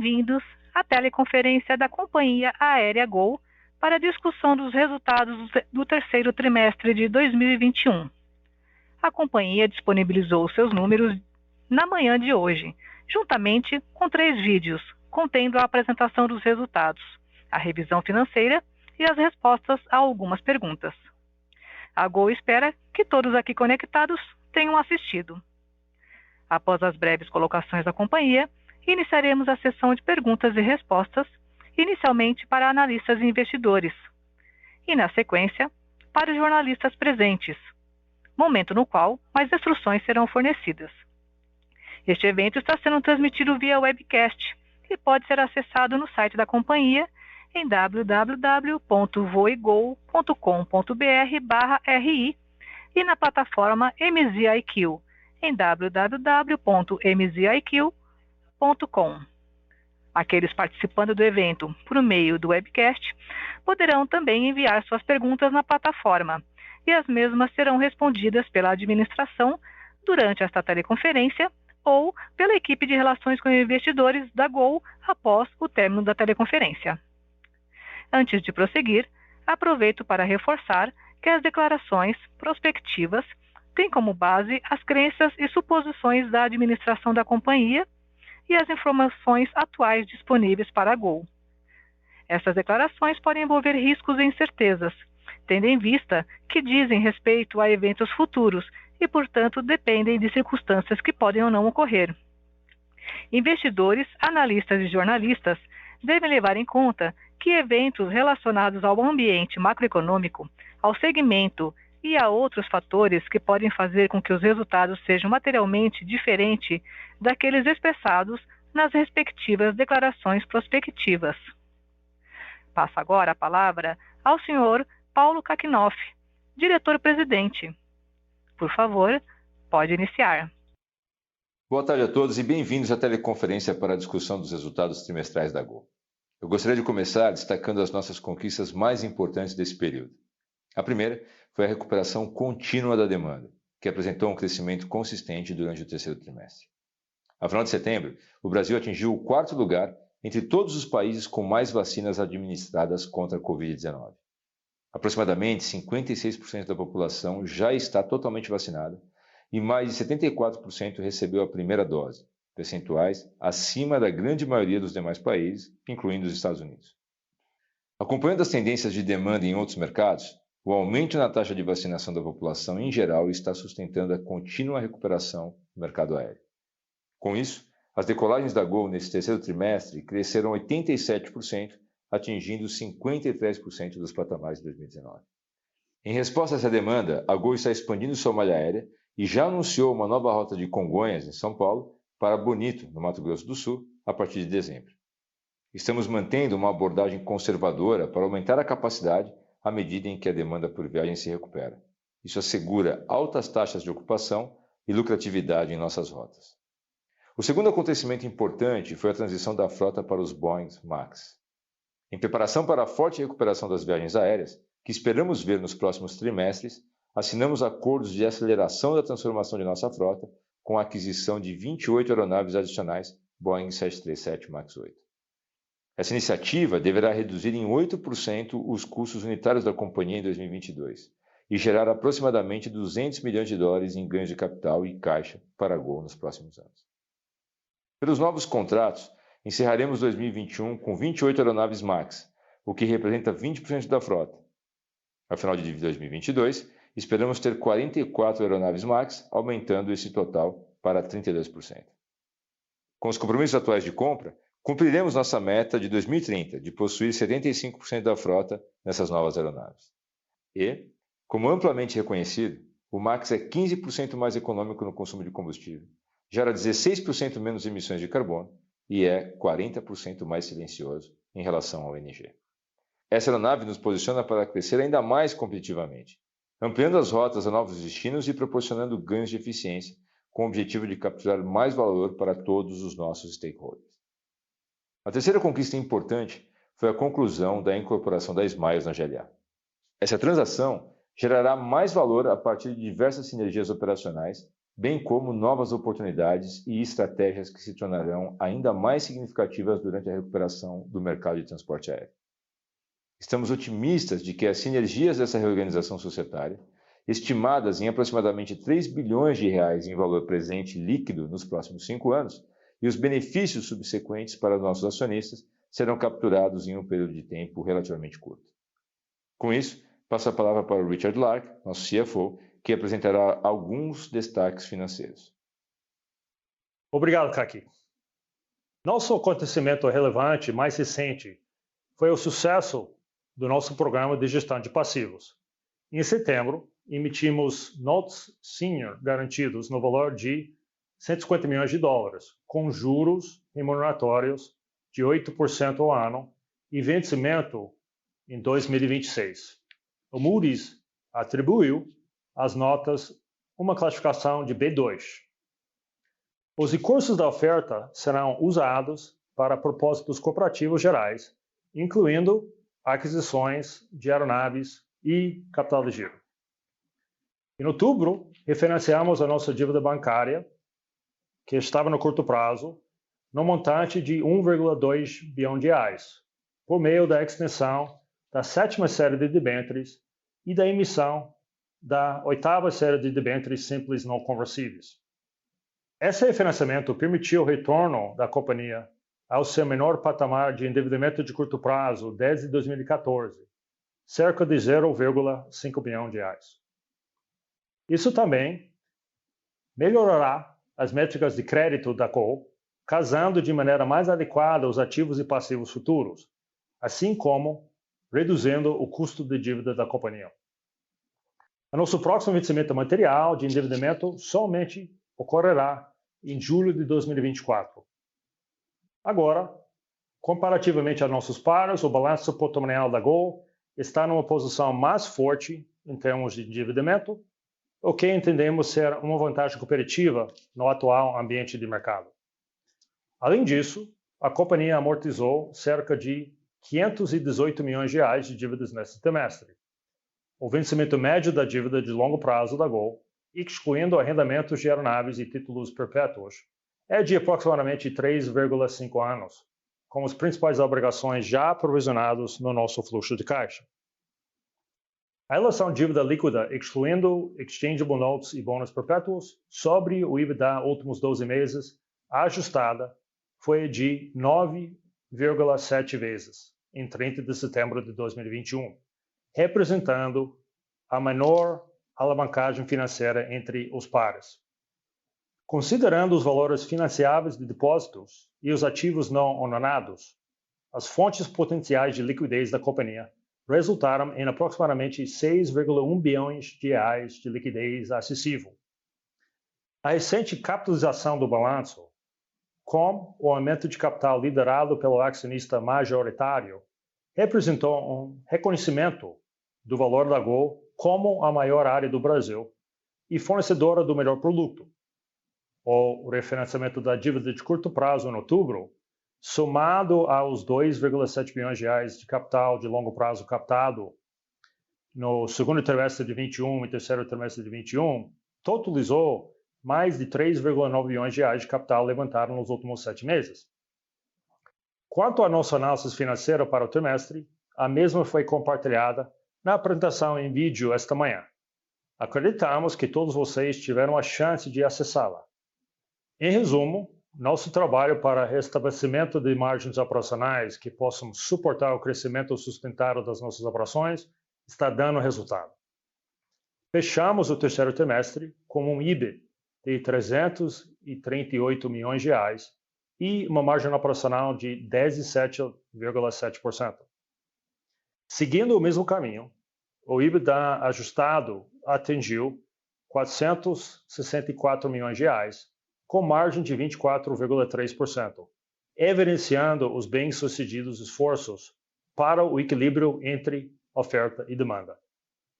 bem-vindos à teleconferência da Companhia Aérea Gol para a discussão dos resultados do terceiro trimestre de 2021. A companhia disponibilizou seus números na manhã de hoje, juntamente com 3 vídeos, contendo a apresentação dos resultados, a revisão financeira e as respostas a algumas perguntas. A Gol espera que todos aqui conectados tenham assistido. Após as breves colocações da companhia, iniciaremos a sessão de perguntas e respostas, inicialmente para analistas e investidores, e, na sequência, para os jornalistas presentes, momento no qual mais instruções serão fornecidas. Este evento está sendo transmitido via webcast e pode ser acessado no site da companhia em www.voigol.com.br/ri e na plataforma MZIQ em www.mziq.com. Aqueles participando do evento por meio do webcast poderão também enviar suas perguntas na plataforma e as mesmas serão respondidas pela administração durante esta teleconferência ou pela equipe de relações com investidores da Gol após o término da teleconferência. Antes de prosseguir, aproveito para reforçar que as declarações prospectivas têm como base as crenças e suposições da administração da companhia e as informações atuais disponíveis para a Gol. Essas declarações podem envolver riscos e incertezas, tendo em vista que dizem respeito a eventos futuros e, portanto, dependem de circunstâncias que podem ou não ocorrer. Investidores, analistas e jornalistas devem levar em conta que eventos relacionados ao ambiente macroeconômico, ao segmento e a outros fatores que podem fazer com que os resultados sejam materialmente diferentes daqueles expressados nas respectivas declarações prospectivas. Passo agora a palavra ao senhor Paulo Kakinoff, diretor-presidente. Por favor, pode iniciar. Boa tarde a todos e bem-vindos à teleconferência para a discussão dos resultados trimestrais da Gol. Eu gostaria de começar destacando as nossas conquistas mais importantes desse período. A primeira foi a recuperação contínua da demanda, que apresentou um crescimento consistente durante o terceiro trimestre. A final de setembro, o Brasil atingiu o 4º lugar entre todos os países com mais vacinas administradas contra a Covid-19. Aproximadamente 56% da população já está totalmente vacinada e mais de 74% recebeu a primeira dose, percentuais acima da grande maioria dos demais países, incluindo os Estados Unidos. Acompanhando as tendências de demanda em outros mercados, o aumento na taxa de vacinação da população em geral está sustentando a contínua recuperação do mercado aéreo. Com isso, as decolagens da Gol nesse terceiro trimestre cresceram 87%, atingindo 53% dos patamares de 2019. Em resposta a essa demanda, a Gol está expandindo sua malha aérea e já anunciou uma nova rota de Congonhas, em São Paulo, para Bonito, no Mato Grosso do Sul, a partir de dezembro. Estamos mantendo uma abordagem conservadora para aumentar a capacidade à medida em que a demanda por viagem se recupera. Isso assegura altas taxas de ocupação e lucratividade em nossas rotas. O segundo acontecimento importante foi a transição da frota para os Boeing MAX. Em preparação para a forte recuperação das viagens aéreas, que esperamos ver nos próximos trimestres, assinamos acordos de aceleração da transformação de nossa frota com a aquisição de 28 aeronaves adicionais Boeing 737 MAX 8. Essa iniciativa deverá reduzir em 8% os custos unitários da companhia em 2022 e gerar aproximadamente $200 milhões em ganhos de capital e caixa para a Gol nos próximos anos. Pelos novos contratos, encerraremos 2021 com 28 aeronaves MAX, o que representa 20% da frota. Ao final de 2022, esperamos ter 44 aeronaves MAX, aumentando esse total para 32%. Com os compromissos atuais de compra, cumpriremos nossa meta de 2030 de possuir 75% da frota nessas novas aeronaves. E, como amplamente reconhecido, o MAX é 15% mais econômico no consumo de combustível, gera 16% menos emissões de carbono e é 40% mais silencioso em relação ao NG. Essa aeronave nos posiciona para crescer ainda mais competitivamente, ampliando as rotas a novos destinos e proporcionando ganhos de eficiência, com o objetivo de capturar mais valor para todos os nossos stakeholders. A terceira conquista importante foi a conclusão da incorporação da Smiles na GLA. Essa transação gerará mais valor a partir de diversas sinergias operacionais bem como novas oportunidades e estratégias que se tornarão ainda mais significativas durante a recuperação do mercado de transporte aéreo. Estamos otimistas de que as sinergias dessa reorganização societária, estimadas em aproximadamente 3 bilhões de reais em valor presente líquido nos próximos 5 anos, e os benefícios subsequentes para nossos acionistas serão capturados em um período de tempo relativamente curto. Com isso, passo a palavra para o Richard Lark, nosso CFO, que apresentará alguns destaques financeiros. Obrigado, Kaki. Nosso acontecimento relevante mais recente foi o sucesso do nosso programa de gestão de passivos. Em setembro, emitimos notes senior garantidos no valor de 150 milhões de dólares, com juros remuneratórios de 8% ao ano e vencimento em 2026. O Moody's atribuiu às notas uma classificação de B2. Os recursos da oferta serão usados para propósitos corporativos gerais, incluindo aquisições de aeronaves e capital de giro. Em outubro, refinanciamos a nossa dívida bancária, que estava no curto prazo, no montante de 1,2 bilhão de reais, por meio da extensão da 7ª série de debêntures e da emissão da 8ª série de debêntures simples não conversíveis. Esse refinanciamento permitiu o retorno da companhia ao seu menor patamar de endividamento de curto prazo desde 2014, cerca de 0,5 bilhão de reais. Isso também melhorará as métricas de crédito da Gol, casando de maneira mais adequada os ativos e passivos futuros, assim como reduzindo o custo de dívida da companhia. O nosso próximo vencimento material de endividamento somente ocorrerá em julho de 2024. Agora, comparativamente a nossos pares, o balanço patrimonial da Gol está numa posição mais forte em termos de endividamento, o que entendemos ser uma vantagem competitiva no atual ambiente de mercado. Além disso, a companhia amortizou cerca de 518 milhões de reais de dívidas neste trimestre. O vencimento médio da dívida de longo prazo da Gol, excluindo arrendamentos de aeronaves e títulos perpétuos, é de aproximadamente 3,5 anos, com as principais obrigações já aprovisionadas no nosso fluxo de caixa. A relação dívida líquida, excluindo exchangeable notes e bônus perpétuos, sobre o EBITDA últimos 12 meses, ajustada, foi de 9,7 vezes em 30 de setembro de 2021, representando a menor alavancagem financeira entre os pares. Considerando os valores financiáveis de depósitos e os ativos não honorados, as fontes potenciais de liquidez da companhia resultaram em aproximadamente 6,1 bilhões de reais de liquidez acessível. A recente capitalização do balanço, com o aumento de capital liderado pelo acionista majoritário, representou um reconhecimento do valor da Gol como a maior área do Brasil e fornecedora do melhor produto. O refinanciamento da dívida de curto prazo em outubro, somado aos 2,7 bilhões de reais de capital de longo prazo captado no segundo trimestre de 21 e terceiro trimestre de 21, totalizou mais de 3,9 bilhões de reais de capital levantado nos últimos 7 meses. Quanto à nossa análise financeira para o trimestre, a mesma foi compartilhada na apresentação em vídeo esta manhã. Acreditamos que todos vocês tiveram a chance de acessá-la. Em resumo, nosso trabalho para restabelecimento de margens operacionais que possam suportar o crescimento sustentável das nossas operações está dando resultado. Fechamos o terceiro trimestre com um EBIT de 338 milhões de reais e uma margem operacional de 17,7%. Seguindo o mesmo caminho, o EBITDA ajustado atingiu 464 milhões de reais, com margem de 24,3%, evidenciando os bem-sucedidos esforços para o equilíbrio entre oferta e demanda.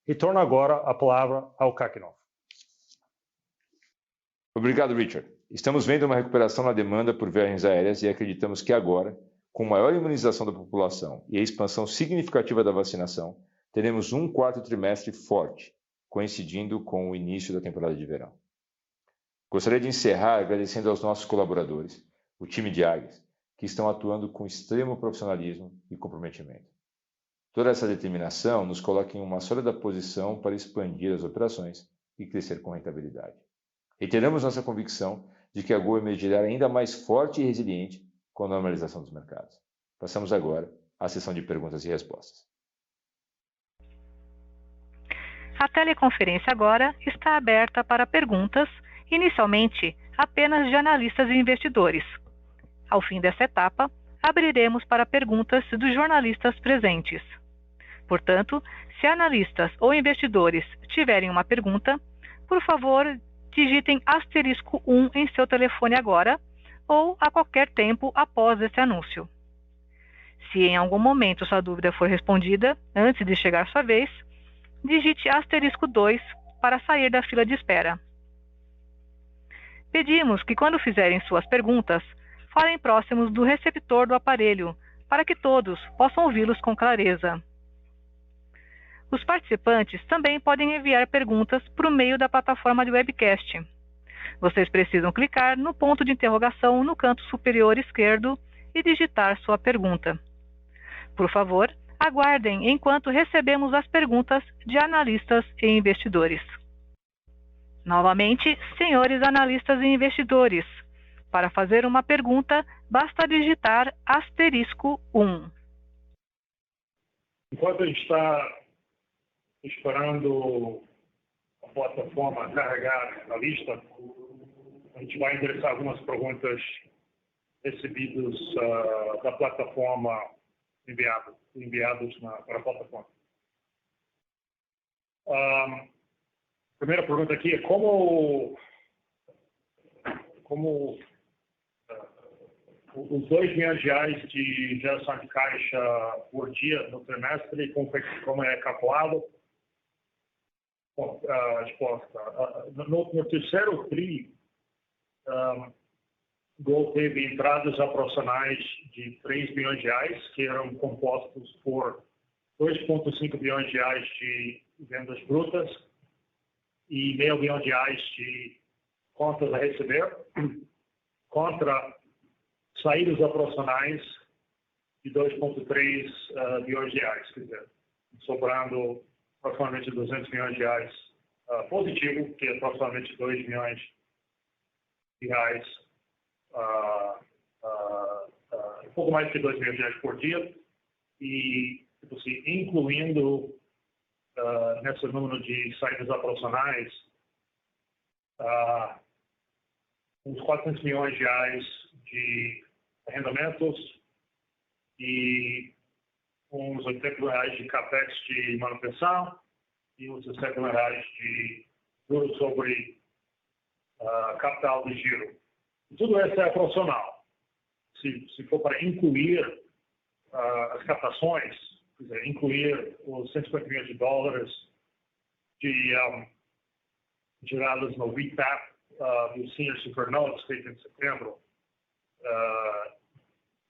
Retorno agora a palavra ao Kakinoff. Obrigado, Richard. Estamos vendo uma recuperação na demanda por viagens aéreas e acreditamos que agora, com maior imunização da população e a expansão significativa da vacinação, teremos um quarto trimestre forte, coincidindo com o início da temporada de verão. Gostaria de encerrar agradecendo aos nossos colaboradores, o time de Águias, que estão atuando com extremo profissionalismo e comprometimento. Toda essa determinação nos coloca em uma sólida posição para expandir as operações e crescer com rentabilidade. Reiteramos nossa convicção de que a Gol emergirá ainda mais forte e resiliente com a normalização dos mercados. Passamos agora à sessão de perguntas e respostas. A teleconferência agora está aberta para perguntas, inicialmente apenas de analistas e investidores. Ao fim dessa etapa, abriremos para perguntas dos jornalistas presentes. Portanto, se analistas ou investidores tiverem uma pergunta, por favor, digitem *1 em seu telefone agora ou a qualquer tempo após esse anúncio. Se em algum momento sua dúvida for respondida antes de chegar sua vez, digite *2 para sair da fila de espera. Pedimos que, quando fizerem suas perguntas, falem próximos do receptor do aparelho, para que todos possam ouvi-los com clareza. Os participantes também podem enviar perguntas por meio da plataforma de webcast. Vocês precisam clicar no ponto de interrogação no canto superior esquerdo e digitar sua pergunta. Por favor, aguardem enquanto recebemos as perguntas de analistas e investidores. Novamente, senhores analistas e investidores, para fazer uma pergunta, basta digitar *1. Enquanto a gente está esperando a plataforma carregar a lista, a gente vai endereçar algumas perguntas recebidas da plataforma enviados para a plataforma. A primeira pergunta aqui é como os R$2 milhões de geração de caixa por dia no trimestre, como é calculado? Bom, a resposta. No terceiro TRI, Gol teve entradas operacionais de R$3 milhões, que eram compostos por R$2,5 bilhões de vendas brutas e R$0,5 bilhão de contas a receber, contra saídas operacionais de R$2,3 bilhões, quer dizer, sobrando aproximadamente R$200 milhões positivo, que é aproximadamente R$2 milhões um pouco mais que R$2 milhões por dia, e assim, incluindo nesse número de saídas operacionais uns R$400 milhões de arrendamentos e uns R$80 milhões de capex de manutenção e uns R$60 milhões de juros sobre capital de giro. Tudo isso é profissional. Se for para incluir as captações, quer dizer, incluir os $150 milhões gerados no recap do Senior Super Notes feito em setembro,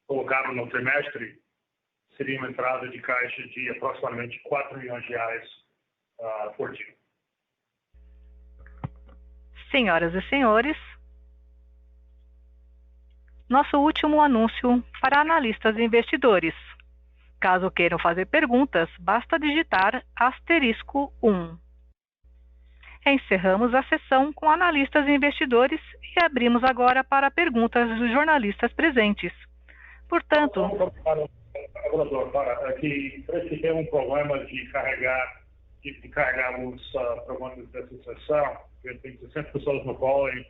colocado no trimestre, seria uma entrada de caixa de aproximadamente R$4 milhões por dia. Senhoras e senhores, nosso último anúncio para analistas e investidores. Caso queiram fazer perguntas, basta digitar *1. Encerramos a sessão com analistas e investidores e abrimos agora para perguntas dos jornalistas presentes. Portanto... Aqui parece que tem um problema de carregarmos perguntas dessa sessão. Tem 60 pessoas no call e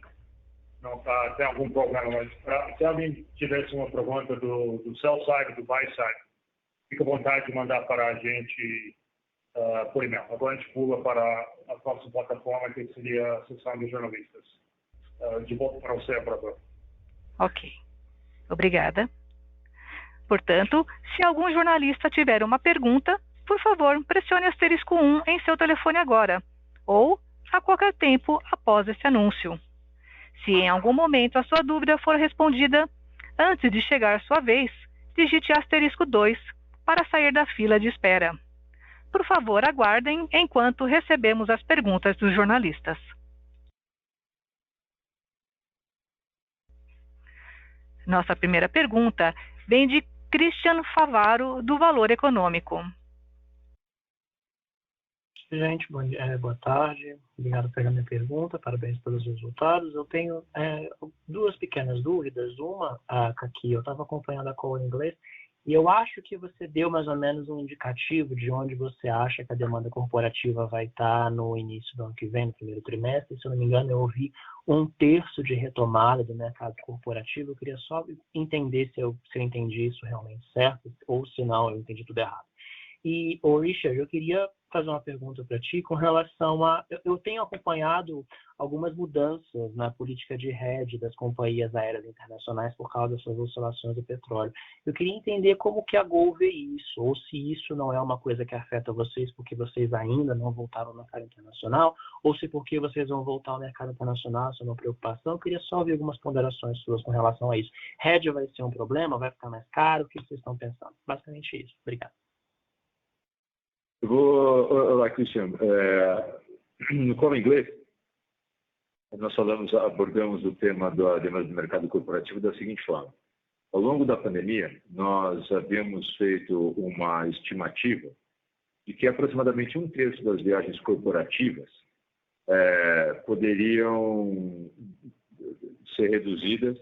não tem algum problema. Mas se alguém tivesse uma pergunta do sell side, do buy side, fica à vontade de mandar para a gente por e-mail. Agora a gente pula para a próxima plataforma, que seria a sessão dos jornalistas. De volta para você, operador. Ok. Obrigada. Portanto, se algum jornalista tiver uma pergunta, por favor, pressione *1 em seu telefone agora, ou a qualquer tempo após esse anúncio. Se em algum momento a sua dúvida for respondida antes de chegar sua vez, digite *2 para sair da fila de espera. Por favor, aguardem enquanto recebemos as perguntas dos jornalistas. Nossa primeira pergunta vem de Christian Favaro, do Valor Econômico. Gente, boa tarde. Obrigado pela minha pergunta, parabéns pelos resultados. Eu tenho duas pequenas dúvidas. Uma, aqui, eu estava acompanhando a call em inglês e eu acho que você deu mais ou menos um indicativo de onde você acha que a demanda corporativa vai estar no início do ano que vem, no primeiro trimestre. Se eu não me engano, eu ouvi 1/3 de retomada do mercado corporativo. Eu queria só entender se eu entendi isso realmente certo ou se não, eu entendi tudo errado. E, Richard, eu queria fazer uma pergunta para ti com relação a... Eu tenho acompanhado algumas mudanças na política de hedge das companhias aéreas internacionais por causa dessas oscilações do petróleo. Eu queria entender como que a Gol vê isso, ou se isso não é uma coisa que afeta vocês porque vocês ainda não voltaram ao mercado internacional, ou se porque vocês vão voltar ao mercado internacional, isso é uma preocupação. Eu queria só ouvir algumas ponderações suas com relação a isso. Hedge vai ser um problema? Vai ficar mais caro? O que vocês estão pensando? Basicamente isso. Obrigado. Olá, Christian. No Call Inglês, nós abordamos o tema da demanda do mercado corporativo da seguinte forma. Ao longo da pandemia, nós havíamos feito uma estimativa de que aproximadamente 1/3 das viagens corporativas poderiam ser reduzidas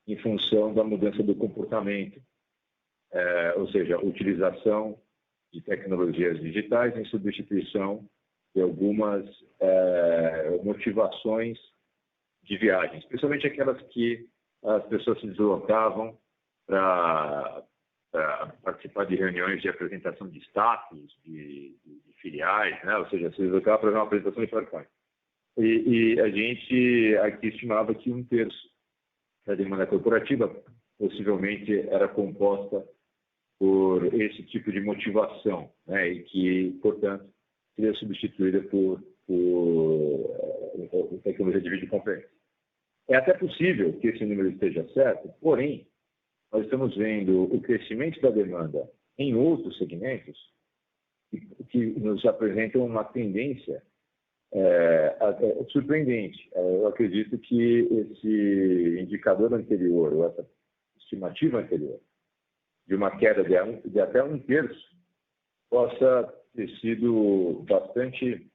em função da mudança do comportamento, ou seja, a utilização de tecnologias digitais em substituição de algumas motivações de viagem, especialmente aquelas que as pessoas se deslocavam para participar de reuniões de apresentação de status, de filiais, né? Ou seja, se deslocavam para uma apresentação de PowerPoint. E a gente aqui estimava que 1/3 da demanda corporativa possivelmente era composta por esse tipo de motivação, né, e que, portanto, seria substituída por tecnologia de videoconferência. É até possível que esse número esteja certo, porém, nós estamos vendo o crescimento da demanda em outros segmentos que nos apresentam uma tendência surpreendente. Eu acredito que esse indicador anterior, ou essa estimativa anterior, de uma queda de até 1/3, possa ter sido bastante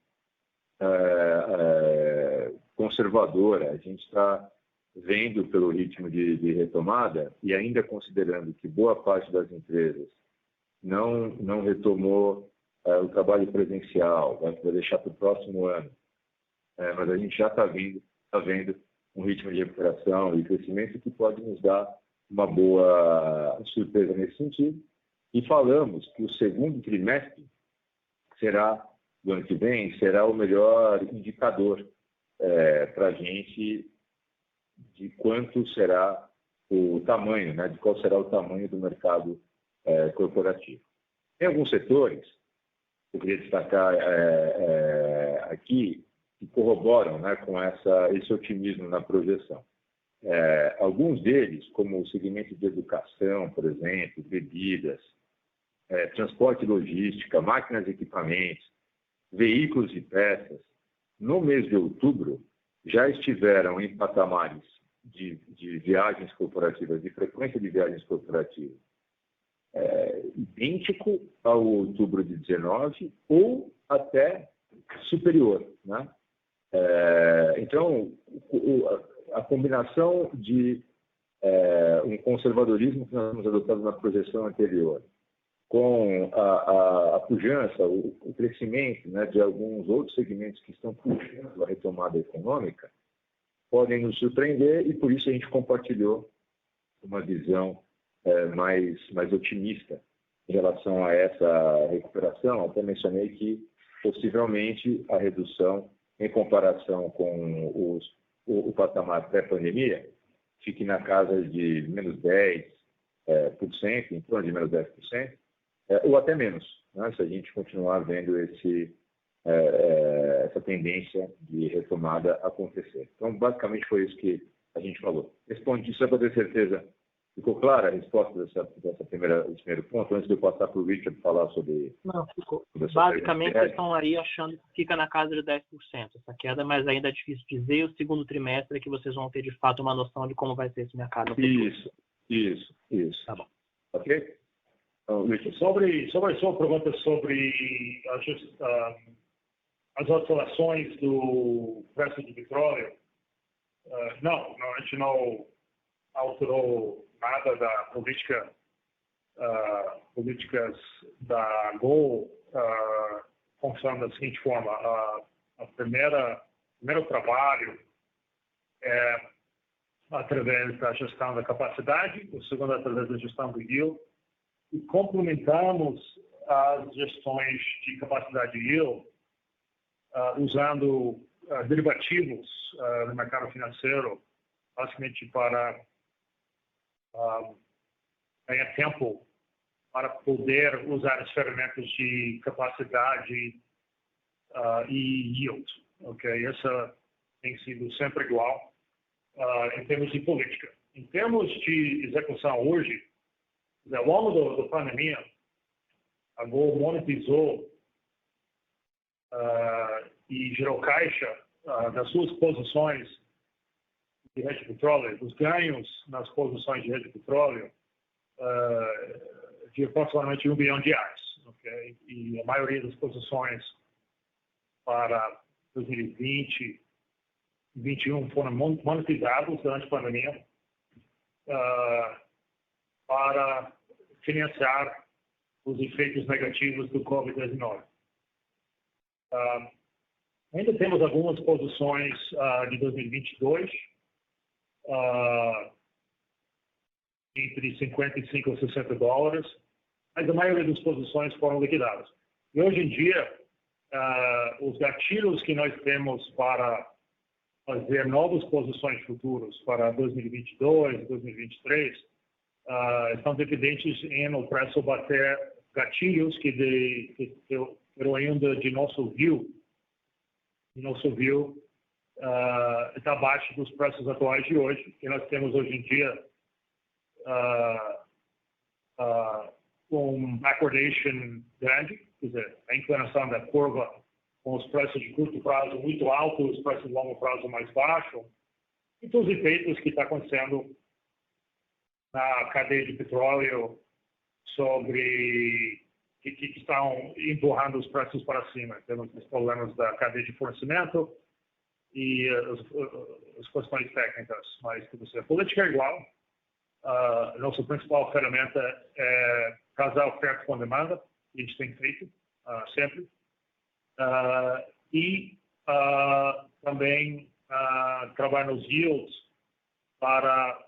conservadora. A gente está vendo pelo ritmo de retomada e ainda considerando que boa parte das empresas não retomou o trabalho presencial, vai deixar para o próximo ano. Mas a gente já está vendo um ritmo de recuperação e crescimento que pode nos dar uma boa surpresa nesse sentido. E falamos que o segundo trimestre do ano que vem será o melhor indicador para a gente de quanto será o tamanho, né, de qual será o tamanho do mercado corporativo. Tem alguns setores que eu queria destacar aqui que corroboram, né, com esse otimismo na projeção. Alguns deles, como o segmento de educação, por exemplo, bebidas, transporte e logística, máquinas e equipamentos, veículos e peças, no mês de outubro, já estiveram em patamares de viagens corporativas, de frequência de viagens corporativas, idêntico ao outubro de 19 ou até superior, né? Então, a combinação de um conservadorismo que nós temos adotado na projeção anterior, com a pujança, o crescimento, né, de alguns outros segmentos que estão puxando a retomada econômica, podem nos surpreender e por isso a gente compartilhou uma visão mais otimista em relação a essa recuperação. Até mencionei que possivelmente a redução em comparação com o patamar pré-pandemia fique na casa de menos 10%, em torno de menos 10%, ou até menos, né, se a gente continuar vendo essa tendência de retomada acontecer. Então, basicamente foi isso que a gente falou. Respondi só para ter certeza Ficou clara a resposta desse primeiro ponto, antes de eu passar para o Richard falar sobre... Não, ficou. Basicamente, vocês estão aí achando que fica na casa de 10% essa queda, mas ainda é difícil dizer. O segundo trimestre é que vocês vão ter, de fato, uma noção de como vai ser esse mercado. Isso. Tá bom. Ok? Então, Richard. Sobre a sua pergunta sobre as oscilações do preço do petróleo, não, a gente não alterou nada da políticas da Gol, funciona da seguinte forma: o primeiro trabalho é através da gestão da capacidade, o segundo é através da gestão do yield, e complementamos as gestões de capacidade de yield usando derivativos no mercado financeiro, basicamente para ganhar tempo para poder usar as ferramentas de capacidade e yield. Okay? Essa tem sido sempre igual em termos de política. Em termos de execução hoje, ao longo da pandemia, a Gol monetizou e gerou caixa das suas posições de rede de petróleo, dos ganhos nas posições de rede de petróleo, de aproximadamente $1 bilhão. Okay? E a maioria das posições para 2020 e 2021 foram monetizadas durante a pandemia para financiar os efeitos negativos do Covid-19. Ainda temos algumas posições de 2022, entre $55 e $60, mas a maioria das posições foram liquidadas. E hoje em dia, os gatilhos que nós temos para fazer novas posições futuras para 2022, 2023, estão dependentes em o preço bater gatilhos que ainda de nosso view está abaixo dos preços atuais de hoje, que nós temos hoje em dia um backwardation grande, quer dizer, a inclinação da curva com os preços de curto prazo muito altos, os preços de longo prazo mais baixos, e todos os efeitos que está acontecendo na cadeia de petróleo que estão empurrando os preços para cima. Temos os problemas da cadeia de fornecimento e as questões técnicas, mas a política é igual. A nossa principal ferramenta é casar oferta com demanda, que a gente tem feito sempre. E também trabalhar nos yields para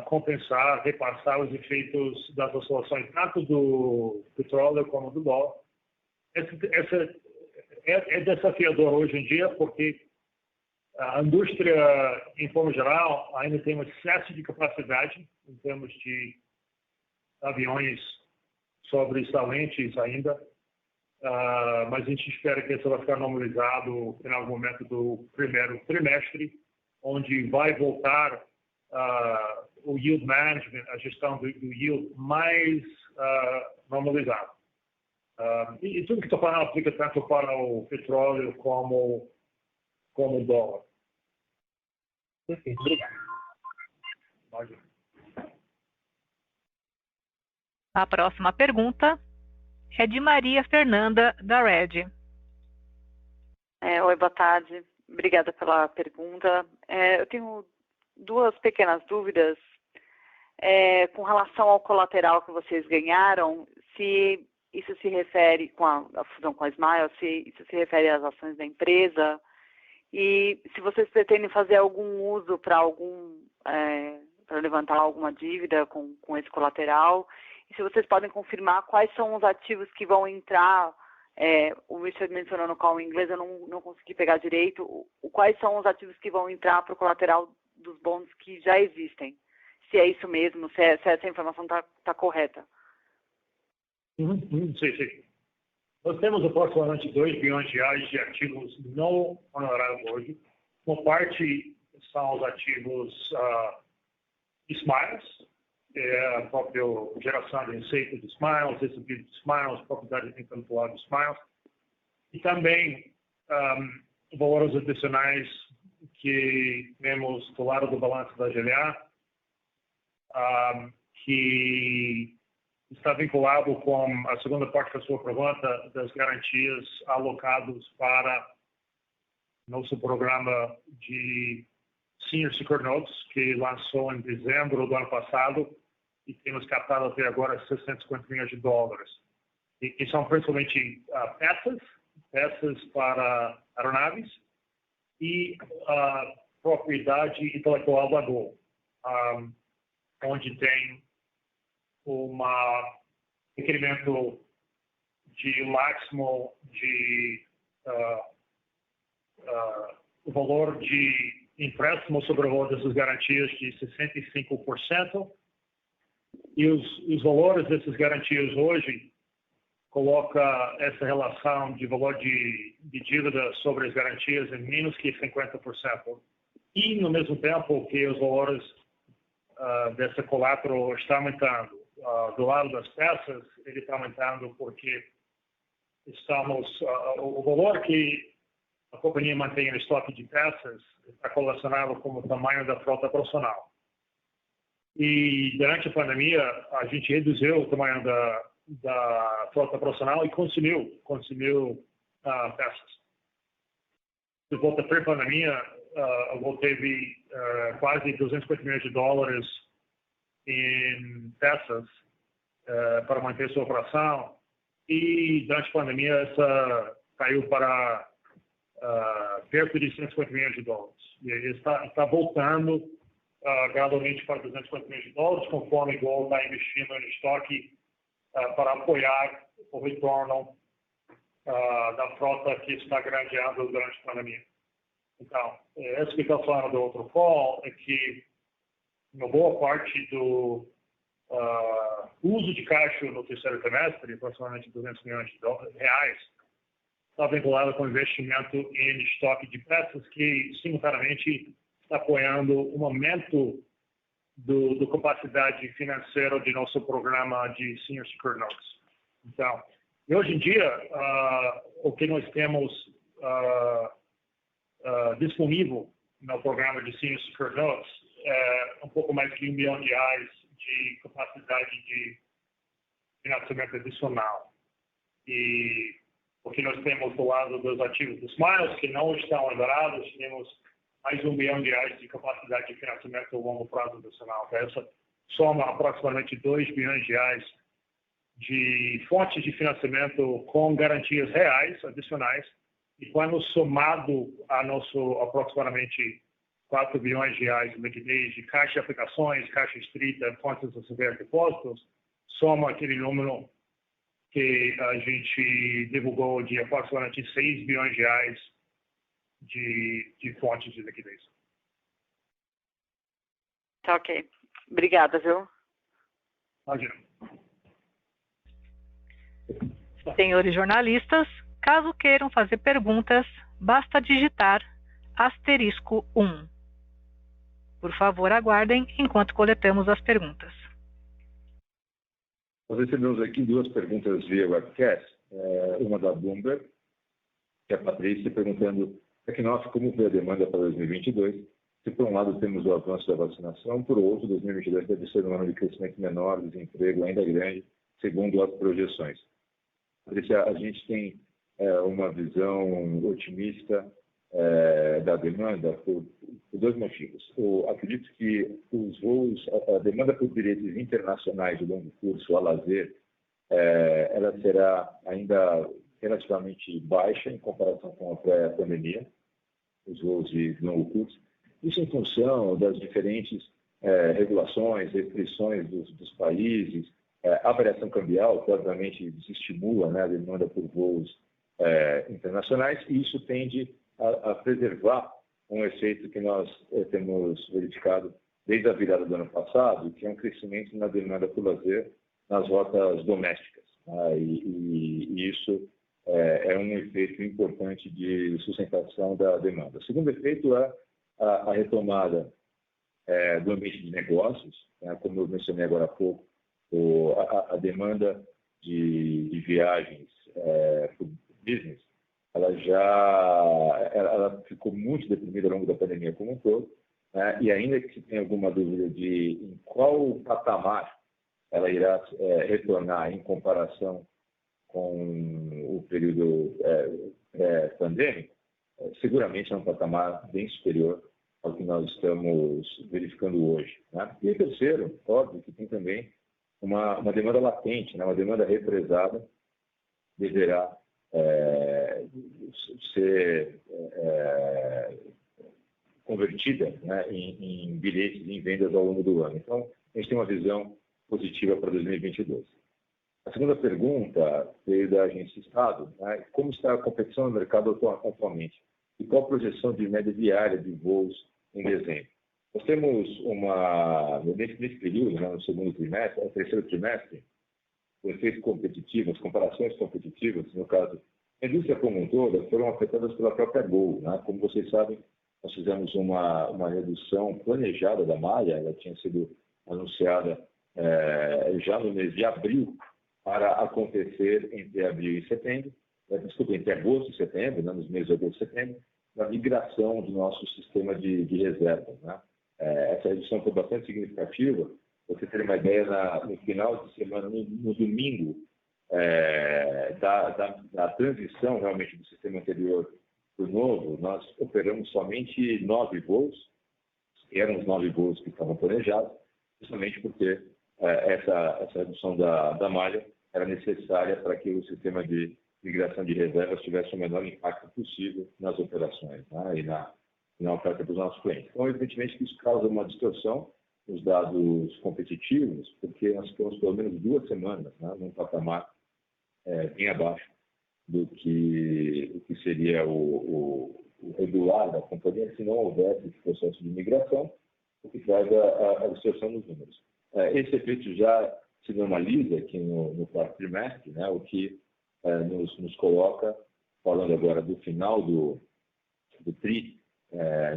compensar, repassar os efeitos das oscilações, tanto do petróleo como do dólar. É desafiador hoje em dia, porque a indústria, em forma geral, ainda tem um excesso de capacidade em termos de aviões sobressalentes ainda, mas a gente espera que isso vai ficar normalizado em algum momento do primeiro trimestre, onde vai voltar o yield management, a gestão do yield mais normalizado. E tudo que estou falando aplica tanto para o petróleo como o dólar. Perfeito, obrigado. A próxima pergunta é de Maria Fernanda, da Red. Oi, boa tarde. Obrigada pela pergunta. Eu tenho duas pequenas dúvidas com relação ao colateral que vocês ganharam, se isso se refere com a fusão com a Smile, se isso se refere às ações da empresa, e se vocês pretendem fazer algum uso para levantar alguma dívida com esse colateral, e se vocês podem confirmar quais são os ativos que vão entrar. O Richard mencionou no call em inglês, eu não consegui pegar direito, quais são os ativos que vão entrar para o colateral dos bonds que já existem, se é isso mesmo, se essa informação está correta. Sim. Nós temos aproximadamente $2 bilhões de ativos não honorários hoje. Uma parte são os ativos Smiles, é a própria geração de receita de Smiles, recebido de Smiles, propriedade intelectual de Smiles, e também valores adicionais que temos do lado do balanço da GLA, que está vinculado com a segunda parte da sua pergunta, das garantias alocadas para nosso programa de Senior Secured Notes, que lançou em dezembro do ano passado e temos captado até agora $650 milhões. E são principalmente peças para aeronaves e propriedade intelectual da Gol, onde tem requerimento de máximo de o valor de empréstimo sobre o valor dessas garantias de 65%, e os valores dessas garantias hoje coloca essa relação de valor de dívida sobre as garantias em menos que 50%. E, no mesmo tempo, que os valores dessa collateral está aumentando. Do lado das peças, ele está aumentando porque o valor que a companhia mantém no estoque de peças está correlacionado com o tamanho da frota profissional. E durante a pandemia, a gente reduziu o tamanho da frota profissional e consumiu peças. De volta pré-pandemia, a Gol teve quase $250 milhões em peças para manter sua operação, e durante a pandemia essa caiu para perto de $150 milhões. E está voltando gradualmente para $250 milhões, conforme a Gol está investindo em estoque para apoiar o retorno da frota que está grandeando durante a pandemia. Então, essa que está falando do outro call é que uma boa parte do uso de caixa no terceiro trimestre, aproximadamente $200 milhões, está vinculado com investimento em estoque de peças que, simultaneamente, está apoiando um aumento do capacidade financeira de nosso programa de Senior Secured Notes. Então, hoje em dia, o que nós temos disponível no programa de Senior Secured Notes é um pouco mais de $1 bilhão de capacidade de financiamento adicional. E o que nós temos do lado dos ativos dos Smiles, que não estão liberados, temos mais $1 bilhão de capacidade de financiamento a longo prazo adicional. Essa soma aproximadamente $2 bilhões de fontes de financiamento com garantias reais adicionais, e quando somado a nosso aproximadamente $4 bilhões de liquidez de caixa de aplicações, caixa estrita, fontes a receber depósitos, soma aquele número que a gente divulgou de aproximadamente $6 bilhões de fontes de liquidez. Tá ok. Obrigada, viu? Imagina. Senhores jornalistas, caso queiram fazer perguntas, basta digitar *1. Por favor, aguardem enquanto coletamos as perguntas. Nós recebemos aqui duas perguntas via webcast. Uma da Bloomberg, que é a Patrícia, perguntando como vê a demanda para 2022. Se por um lado temos o avanço da vacinação, por outro, 2022 deve ser um ano de crescimento menor, desemprego ainda grande, segundo as projeções. Patrícia, a gente tem uma visão otimista da demanda por dois motivos. Eu acredito que os voos, a demanda por bilhetes internacionais de longo curso a lazer, ela será ainda relativamente baixa em comparação com a pré-pandemia, os voos de longo curso. Isso em função das diferentes regulações, restrições dos países, a variação cambial, que obviamente desestimula, né, a demanda por voos internacionais, e isso tende a preservar um efeito que nós temos verificado desde a virada do ano passado, que é um crescimento na demanda por lazer nas rotas domésticas. E isso é um efeito importante de sustentação da demanda. O segundo efeito é a retomada do ambiente de negócios, né? Como eu mencionei agora há pouco, a demanda de viagens por business, ela ficou muito deprimida ao longo da pandemia como um todo, né? E ainda que se tenha alguma dúvida de em qual patamar ela irá retornar em comparação com o período pandêmico, seguramente é um patamar bem superior ao que nós estamos verificando hoje, né? E terceiro, óbvio que tem também uma demanda latente, né? Uma demanda represada deverá ser convertida, né, em bilhetes e em vendas ao longo do ano. Então, a gente tem uma visão positiva para 2022. A segunda pergunta veio da Agência Estado, né? Como está a competição no mercado atualmente? E qual a projeção de média diária de voos em dezembro? Nós temos nesse período, né, no segundo trimestre, no terceiro trimestre, o efeito competitivo, as comparações competitivas, no caso, a indústria como um todo, foram afetadas pela própria Gol, né? Como vocês sabem, nós fizemos uma redução planejada da malha, ela tinha sido anunciada já no mês de abril, para acontecer entre abril e setembro, entre agosto e setembro, né, nos meses de agosto e setembro, na migração do nosso sistema de reservas, né? Essa redução foi bastante significativa. Para você ter uma ideia, no final de semana, no domingo, da transição realmente do sistema anterior para o novo, nós operamos somente 9 voos, e eram os 9 voos que estavam planejados, justamente porque essa redução da malha era necessária para que o sistema de migração de reservas tivesse o menor impacto possível nas operações, né, e na oferta dos nossos clientes. Então, evidentemente que isso causa uma distorção nos dados competitivos, porque nós ficamos pelo menos 2 semanas, né, num patamar bem abaixo do que seria o regular da companhia, se não houvesse esse processo de migração, o que traz a distorção nos números. Esse efeito já se normaliza aqui no quarto trimestre, né, o que nos coloca, falando agora do final do TRI,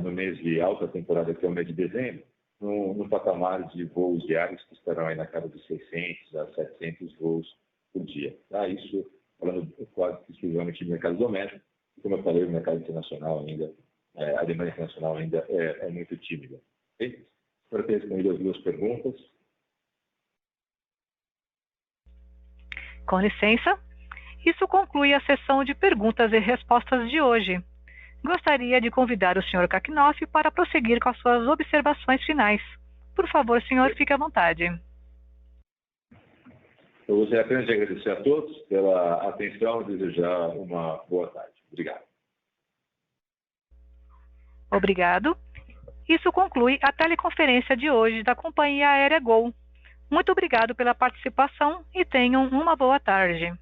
no mês de alta temporada, que é o mês de dezembro, no patamar de voos diários que estarão aí na casa de 600 a 700 voos por dia. Tá? Isso falando quase exclusivamente de mercado doméstico, e como eu falei, o mercado internacional ainda, a demanda internacional ainda é muito tímida. Okay? Espero ter respondido as 2 perguntas. Com licença, isso conclui a sessão de perguntas e respostas de hoje. Gostaria de convidar o Sr. Kakinoff para prosseguir com as suas observações finais. Por favor, senhor, fique à vontade. Eu gostaria apenas de agradecer a todos pela atenção e desejar uma boa tarde. Obrigado. Obrigado. Isso conclui a teleconferência de hoje da Companhia Aérea Gol. Muito obrigado pela participação e tenham uma boa tarde.